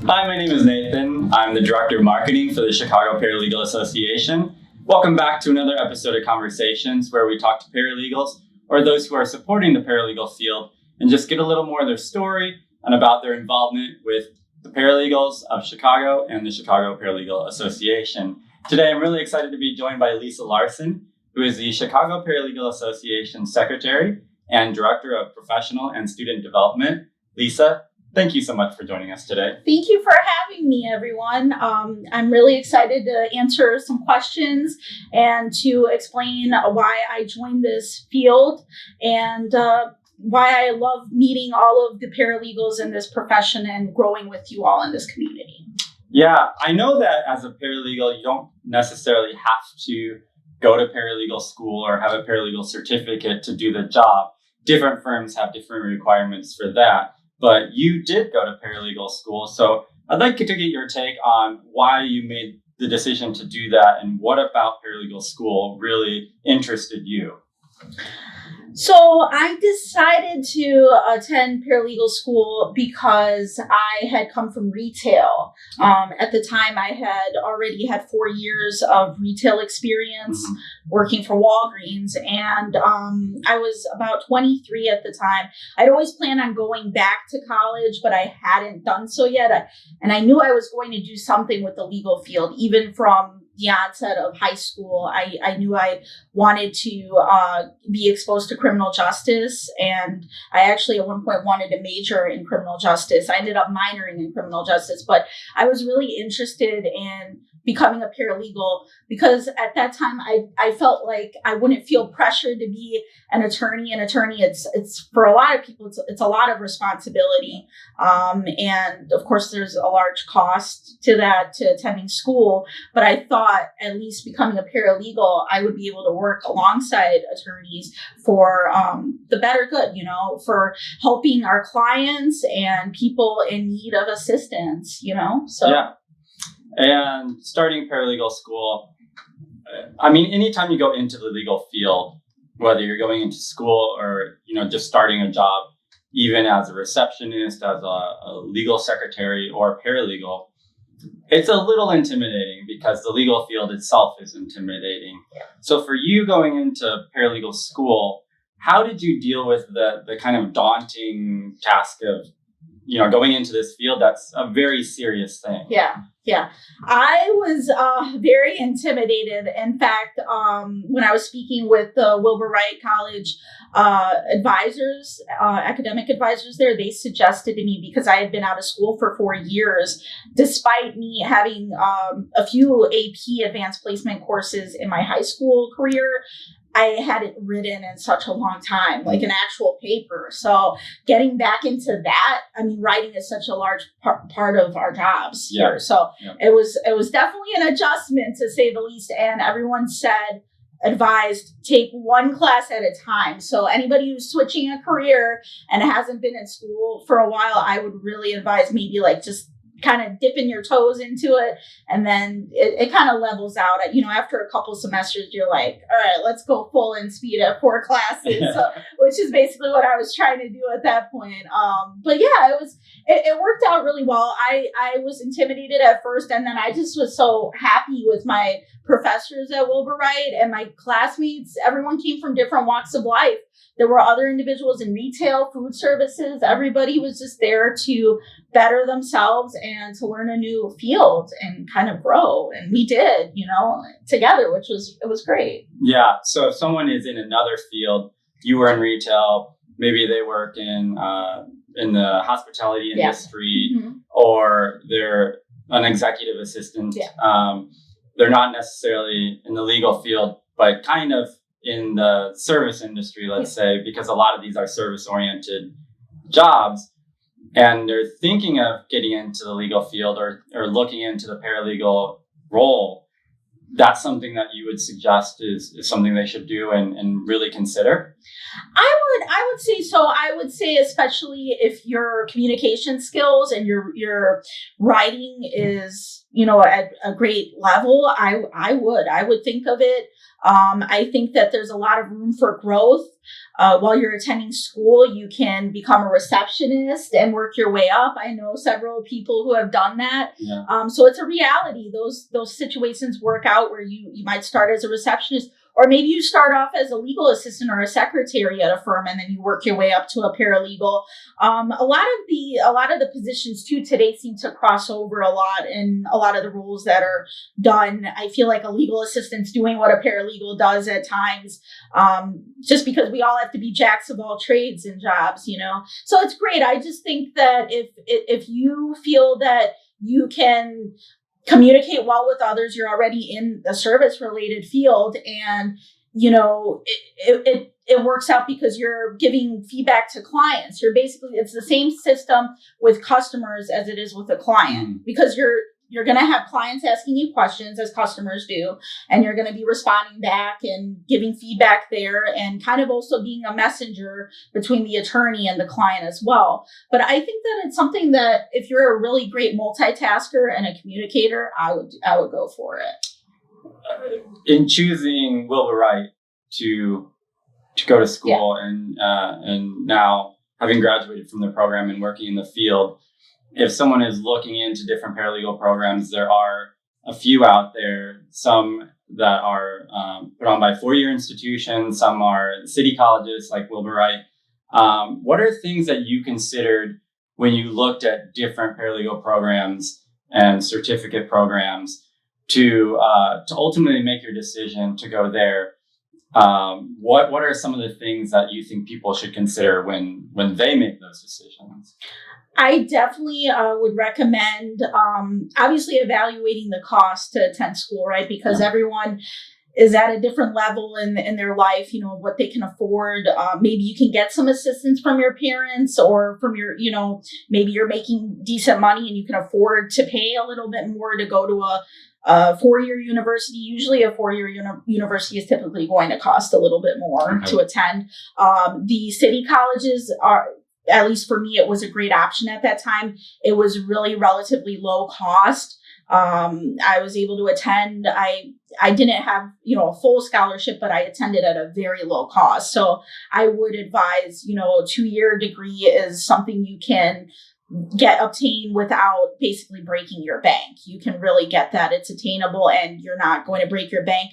Hi, my name is Nathan. I'm the Director of Marketing for the Chicago Paralegal Association. Welcome back to another episode of Conversations, where we talk to paralegals or those who are supporting the paralegal field and just get a little more of their story and about their involvement with the paralegals of Chicago and the Chicago Paralegal Association. Today, I'm really excited to be joined by Lisa Larson, who is the Chicago Paralegal Association Secretary and Director of Professional and Student Development. Lisa, thank you so much for joining us today. Thank you for having me, everyone. I'm really excited to answer some questions and to explain why I joined this field and why I love meeting all of the paralegals in this profession and growing with you all in this community. Yeah, I know that as a paralegal, you don't necessarily have to go to paralegal school or have a paralegal certificate to do the job. Different firms have different requirements for that. But you did go to paralegal school, so I'd like to get your take on why you made the decision to do that and what about paralegal school really interested you. So I decided to attend paralegal school because I had come from retail. At the time, I had already had 4 years of retail experience working for Walgreens, and I was about 23 at the time. I'd always planned on going back to college, but I hadn't done so yet. And I knew I was going to do something with the legal field, even from the onset of high school. I knew I wanted to be exposed to criminal justice, and I actually at one point wanted to major in criminal justice. I ended up minoring in criminal justice, but I was really interested in becoming a paralegal because at that time I felt like I wouldn't feel pressured to be an attorney. An attorney, it's for a lot of people, it's a lot of responsibility, and of course there's a large cost to that, to attending school. But I thought at least becoming a paralegal, I would be able to work alongside attorneys for the better good, for helping our clients and people in need of assistance, so. Yeah. And starting paralegal school, anytime you go into the legal field, whether you're going into school or, just starting a job, even as a receptionist, as a legal secretary or a paralegal, it's a little intimidating because the legal field itself is intimidating. Yeah. So for you going into paralegal school, how did you deal with the kind of daunting task of, going into this field? That's a very serious thing. Yeah. I was very intimidated. In fact, when I was speaking with the Wilbur Wright College advisors, academic advisors there, they suggested to me, because I had been out of school for 4 years, despite me having a few AP advanced placement courses in my high school career, I hadn't written in such a long time, like an actual paper. So getting back into that, writing is such a large part of our jobs here. So it was definitely an adjustment, to say the least. And everyone advised, take one class at a time. So anybody who's switching a career and hasn't been in school for a while, I would really advise maybe just kind of dipping your toes into it, and then it kind of levels out. After a couple semesters, you're like, all right, let's go full in speed at 4 classes, which is basically what I was trying to do at that point. But yeah, it worked out really well. I was intimidated at first, and then I just was so happy with my professors at Wilbur Wright and my classmates. Everyone came from different walks of life. There were other individuals in retail, food services. Everybody was just there to better themselves and to learn a new field and kind of grow. And we did, together, it was great. Yeah. So if someone is in another field, you were in retail, maybe they work in the hospitality industry, or they're an executive assistant. Yeah. They're not necessarily in the legal field, but kind of in the service industry, let's say, because a lot of these are service-oriented jobs, and they're thinking of getting into the legal field or looking into the paralegal role. That's something that you would suggest is something they should do and really consider? I would say so. I would say, especially if your communication skills and your writing is at a great level, I would think of it. I think that there's a lot of room for growth. While you're attending school, you can become a receptionist and work your way up. I know several people who have done that. Yeah. So it's a reality. Those situations work out where you might start as a receptionist, or maybe you start off as a legal assistant or a secretary at a firm, and then you work your way up to a paralegal. A lot of the positions too today seem to cross over a lot, and a lot of the roles that are done, I feel like a legal assistant's doing what a paralegal does at times, just because we all have to be jacks of all trades in jobs, So it's great. I just think that if you feel that you can communicate well with others, you're already in the service related field, and it works out because you're giving feedback to clients. It's the same system with customers as it is with a client, because you're going to have clients asking you questions, as customers do, and you're going to be responding back and giving feedback there, and kind of also being a messenger between the attorney and the client as well. But I think that it's something that if you're a really great multitasker and a communicator, I would go for it. In choosing Wilbur Wright to go to school, and now having graduated from the program and working in the field, if someone is looking into different paralegal programs, there are a few out there, some that are put on by four-year institutions, some are city colleges like Wilbur Wright. What are things that you considered when you looked at different paralegal programs and certificate programs to ultimately make your decision to go there? What are some of the things that you think people should consider when they make those decisions? I definitely would recommend, obviously, evaluating the cost to attend school, right? Because everyone is at a different level in their life, what they can afford. Maybe you can get some assistance from your parents, or from your, maybe you're making decent money and you can afford to pay a little bit more to go to a four-year university. Usually a four-year university is typically going to cost a little bit more to attend. The city colleges are, at least for me, it was a great option at that time. It was really relatively low cost. I was able to attend. I didn't have, a full scholarship, but I attended at a very low cost. So I would advise, a 2-year degree is something you can obtain without basically breaking your bank. You can really get that. It's attainable, and you're not going to break your bank.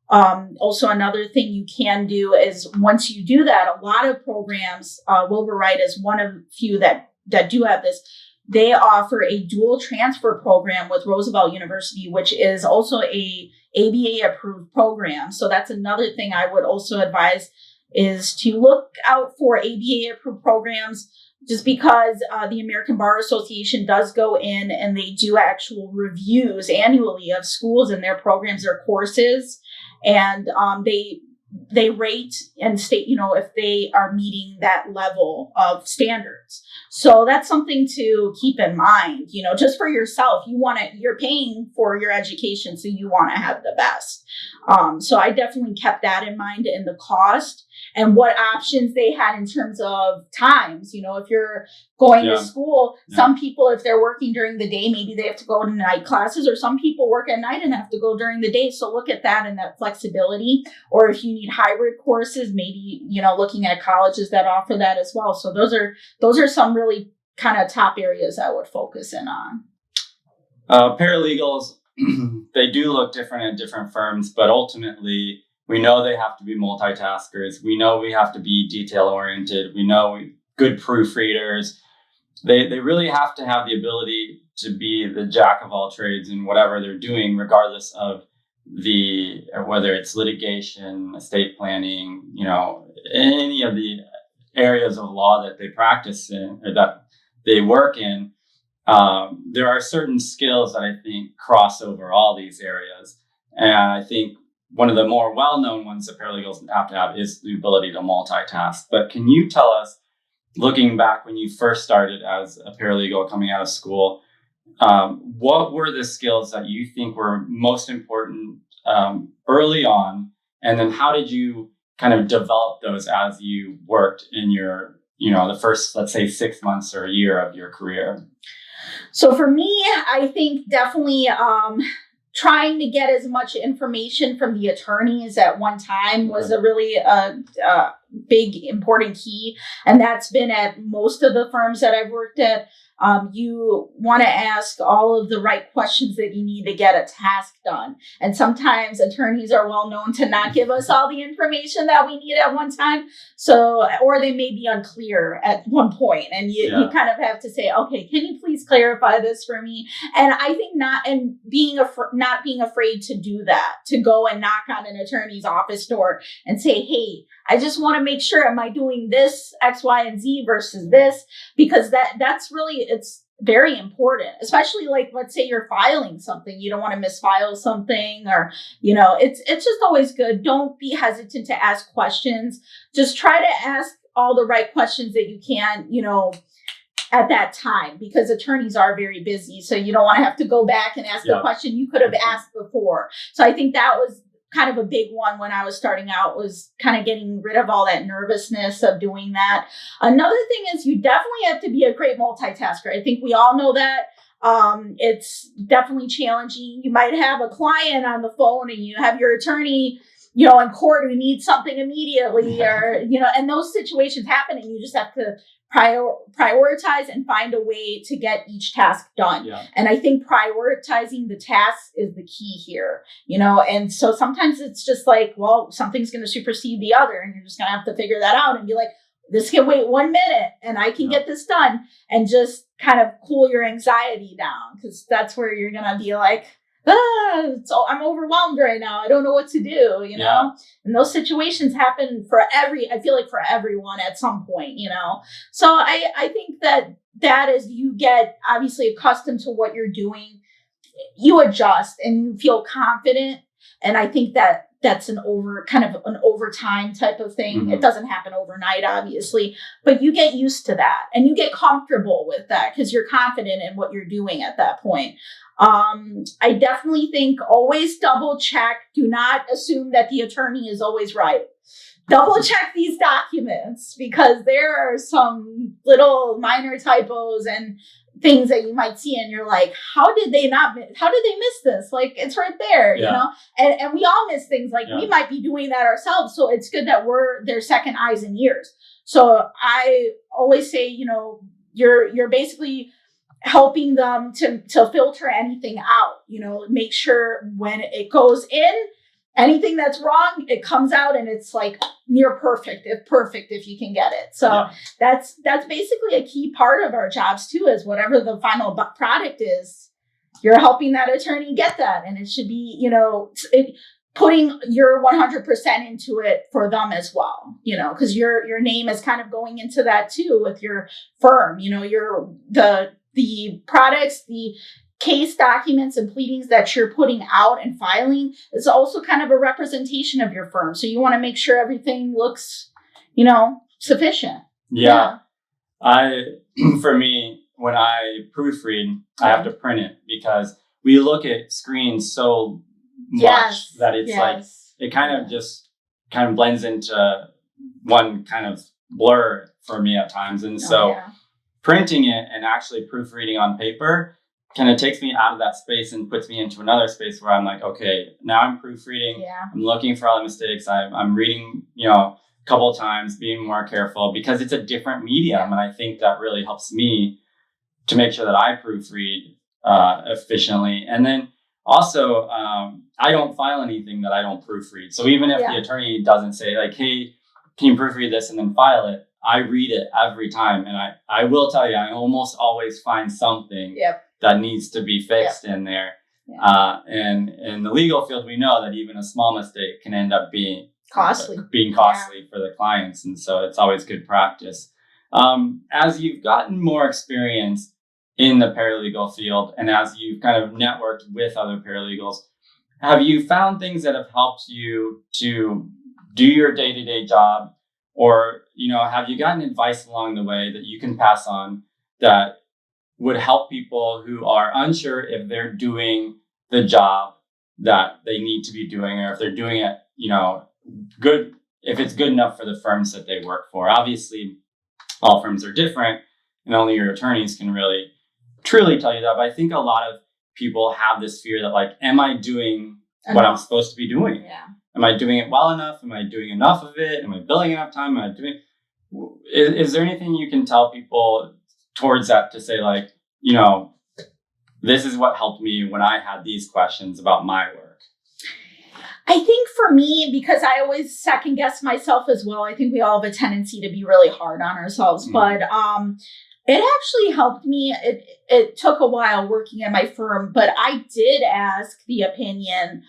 Also, another thing you can do is, once you do that, a lot of programs, Wilbur Wright is one of few that do have this. They offer a dual transfer program with Roosevelt University, which is also a ABA approved program. So that's another thing I would also advise, is to look out for ABA approved programs, just because the American Bar Association does go in and they do actual reviews annually of schools and their programs or courses. And they rate and state, if they are meeting that level of standards. So that's something to keep in mind, just for yourself. You're paying for your education, so you want to have the best. So I definitely kept that in mind, in the cost and what options they had in terms of times. If you're going to school, some people, if they're working during the day, maybe they have to go to night classes, or some people work at night and have to go during the day. So look at that and that flexibility. Or if you need hybrid courses, maybe, looking at colleges that offer that as well. So those are some really kind of top areas I would focus in on. Paralegals, they do look different at different firms, but ultimately we know they have to be multitaskers. We know we have to be detail oriented. We know good proofreaders. They really have to have the ability to be the jack of all trades in whatever they're doing, regardless of whether it's litigation, estate planning, any of the areas of law that they practice in or that they work in. There are certain skills that I think cross over all these areas. And I think one of the more well-known ones that paralegals have to have is the ability to multitask. But can you tell us, looking back when you first started as a paralegal coming out of school, what were the skills that you think were most important early on? And then how did you kind of develop those as you worked in your, the first, let's say, 6 months or a year of your career? So for me, I think definitely trying to get as much information from the attorneys at one time was a really big, important key. And that's been at most of the firms that I've worked at. You want to ask all of the right questions that you need to get a task done. And sometimes attorneys are well known to not give us all the information that we need at one time. So, or they may be unclear at one point, and you kind of have to say, okay, can you please clarify this for me? And I think not being afraid to do that, to go and knock on an attorney's office door and say, hey, I just want to make sure, am I doing this X, Y, and Z versus this? Because that's really, it's very important, especially like, let's say you're filing something, you don't want to misfile something, or, it's just always good. Don't be hesitant to ask questions. Just try to ask all the right questions that you can, at that time, because attorneys are very busy. So you don't want to have to go back and ask the question you could have asked before. So I think that was kind of a big one when I was starting out, was kind of getting rid of all that nervousness of doing that. Another thing is you definitely have to be a great multitasker. I think we all know that. It's definitely challenging. You might have a client on the phone and you have your attorney, in court who needs something immediately, or, and those situations happen, and you just have to prioritize and find a way to get each task done. Yeah. And I think prioritizing the tasks is the key here, and so sometimes it's just like, well, something's going to supersede the other, and you're just going to have to figure that out and be like, this can wait 1 minute and I can get this done, and just kind of cool your anxiety down, because that's where you're going to be like, so I'm overwhelmed right now. I don't know what to do, and those situations happen I feel like for everyone at some point, So I think that as you get obviously accustomed to what you're doing, you adjust and you feel confident. And I think that's an overtime type of thing. Mm-hmm. It doesn't happen overnight, obviously, but you get used to that and you get comfortable with that because you're confident in what you're doing at that point. I definitely think always double check. Do not assume that the attorney is always right. Double check these documents, because there are some little minor typos and things that you might see and you're like, how did they miss this? Like, it's right there, and we all miss things. Like, we might be doing that ourselves. So it's good that we're their second eyes and ears. So I always say, you're basically helping them to filter anything out, make sure when it goes in, anything that's wrong, it comes out and it's like near perfect if you can get it. So that's basically a key part of our jobs too, is whatever the final product is, you're helping that attorney get that. And it should be, putting your 100% into it for them as well, because your name is kind of going into that too with your firm, the products, the case documents and pleadings that you're putting out and filing is also kind of a representation of your firm. So you want to make sure everything looks, sufficient. Yeah. For me, when I proofread, I have to print it, because we look at screens so much that it's like, it kind of blends into one kind of blur for me at times. And printing it and actually proofreading on paper kind of takes me out of that space and puts me into another space where I'm like, okay, now I'm proofreading. Yeah. I'm looking for all the mistakes. I'm reading, a couple of times, being more careful, because it's a different medium. And I think that really helps me to make sure that I proofread efficiently. And then also, I don't file anything that I don't proofread. So even if the attorney doesn't say like, hey, can you proofread this and then file it, I read it every time. And I will tell you, I almost always find something that needs to be fixed in there. Yeah. And in the legal field, we know that even a small mistake can end up being costly for the clients. And so it's always good practice. As you've gotten more experience in the paralegal field, and as you've kind of networked with other paralegals, have you found things that have helped you to do your day-to-day job? Or, have you gotten advice along the way that you can pass on that would help people who are unsure if they're doing the job that they need to be doing, or if they're doing it, good, if it's good enough for the firms that they work for? Obviously, all firms are different, and only your attorneys can really truly tell you that, but I think a lot of people have this fear that like, am I doing what I'm supposed to be doing? Yeah. Am I doing it well enough? Am I doing enough of it? Am I billing enough time? Am I doing? Is there anything you can tell people towards that to say like, this is what helped me when I had these questions about my work? I think for me, because I always second guess myself as well, I think we all have a tendency to be really hard on ourselves, but it actually helped me. It took a while working at my firm, but I did ask the opinion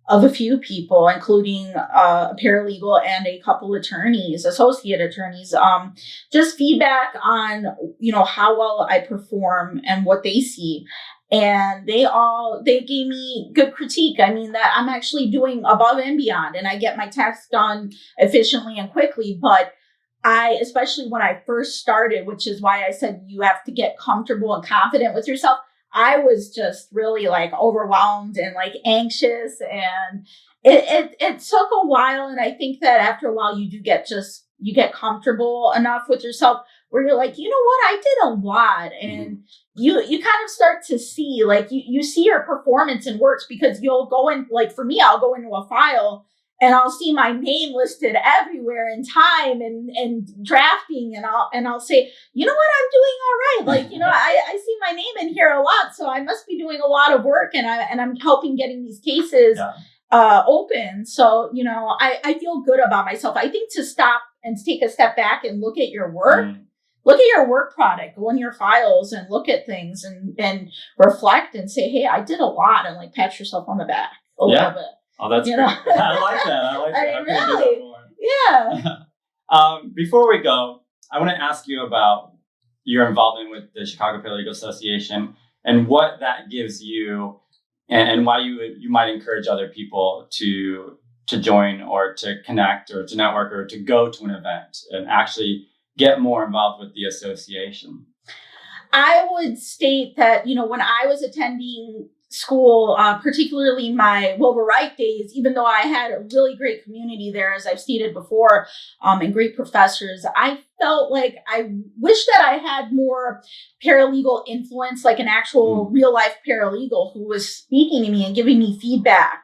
of a few people, including a paralegal and a couple attorneys, associate attorneys, just feedback on, how well I perform and what they see. And they gave me good critique. I mean, that I'm actually doing above and beyond, and I get my tasks done efficiently and quickly. But especially when I first started, which is why I said you have to get comfortable and confident with yourself, I was just really like overwhelmed and like anxious, and it took a while. And I think that after a while you get comfortable enough with yourself where you're like, you know what, I did a lot. And you kind of start to see, like, you see your performance in works, because you'll go in, like for me, I'll go into a file and I'll see my name listed everywhere in time and drafting, and I'll say, you know what, I'm doing all right. Like, I see my name in here a lot, so I must be doing a lot of work, and I'm helping getting these cases open. So, I feel good about myself. I think to stop and to take a step back and look at your work, look at your work product, go in your files and look at things and reflect and say, hey, I did a lot, and like pat yourself on the back a little bit. Oh, that's great. I like that. I like that. I mean, really? Yeah. Before we go, I want to ask you about your involvement with the Chicago Paralegal Association and what that gives you, and why you might encourage other people to join or to connect or to network or to go to an event and actually get more involved with the association. I would state that, when I was attending school, particularly my Wilbur Wright days, even though I had a really great community there, as I've stated before, and great professors, I felt like I wish that I had more paralegal influence, like an actual real life paralegal who was speaking to me and giving me feedback,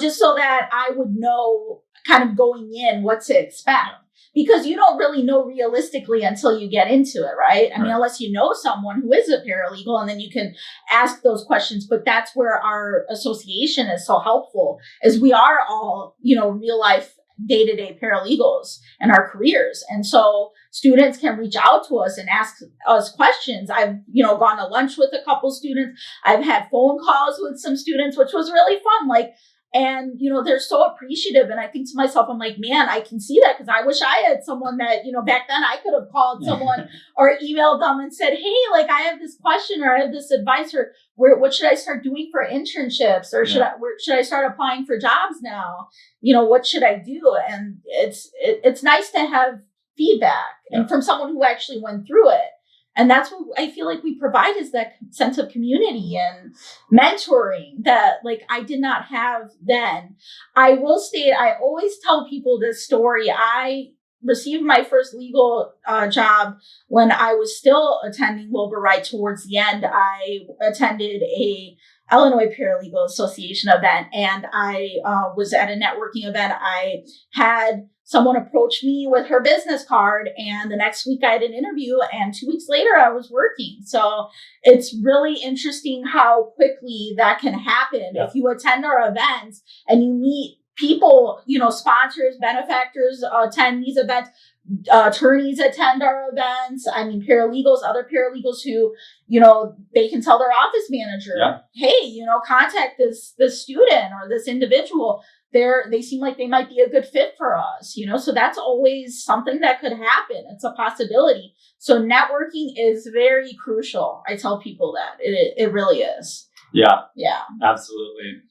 just so that I would know kind of going in what to expect. Because you don't really know realistically until you get into it, right? I mean, unless you know someone who is a paralegal, and then you can ask those questions. But that's where our association is so helpful, is we are all, real life day-to-day paralegals in our careers. And so students can reach out to us and ask us questions. I've, gone to lunch with a couple students. I've had phone calls with some students, which was really fun. And, they're so appreciative. And I think to myself, I'm like, man, I can see that, because I wish I had someone that, back then I could have called someone or emailed them and said, hey, like, I have this question, or I have this advice, or what should I start doing for internships, or should I start applying for jobs now? What should I do? And it's nice to have feedback and from someone who actually went through it. And that's what I feel like we provide, is that sense of community and mentoring that, like, I did not have then. I will state, I always tell people this story. I received my first legal job when I was still attending Wilbur Wright. Towards the end, I attended a Illinois Paralegal Association event, and I was at a networking event. I had someone approached me with her business card, and the next week I had an interview, and 2 weeks later I was working. So it's really interesting how quickly that can happen. If you attend our events and you meet people, sponsors, benefactors attend these events, attorneys attend our events. I mean, paralegals, other paralegals who, they can tell their office manager, hey, contact this student or this individual. They seem like they might be a good fit for us, so that's always something that could happen. It's a possibility. So networking is very crucial. I tell people that it really is. Yeah, Yeah, absolutely.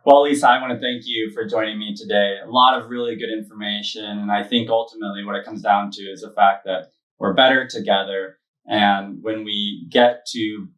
Well, Lisa, I want to thank you for joining me today. A lot of really good information. And I think ultimately what it comes down to is the fact that we're better together. And when we get to,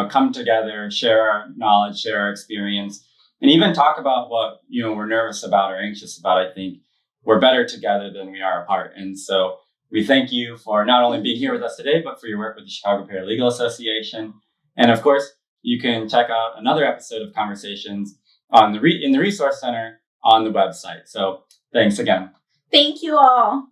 come together, share our knowledge, share our experience, and even talk about what, we're nervous about or anxious about, I think we're better together than we are apart. And so we thank you for not only being here with us today, but for your work with the Chicago Paralegal Association. And of course, you can check out another episode of Conversations on in the Resource Center on the website. So thanks again. Thank you all.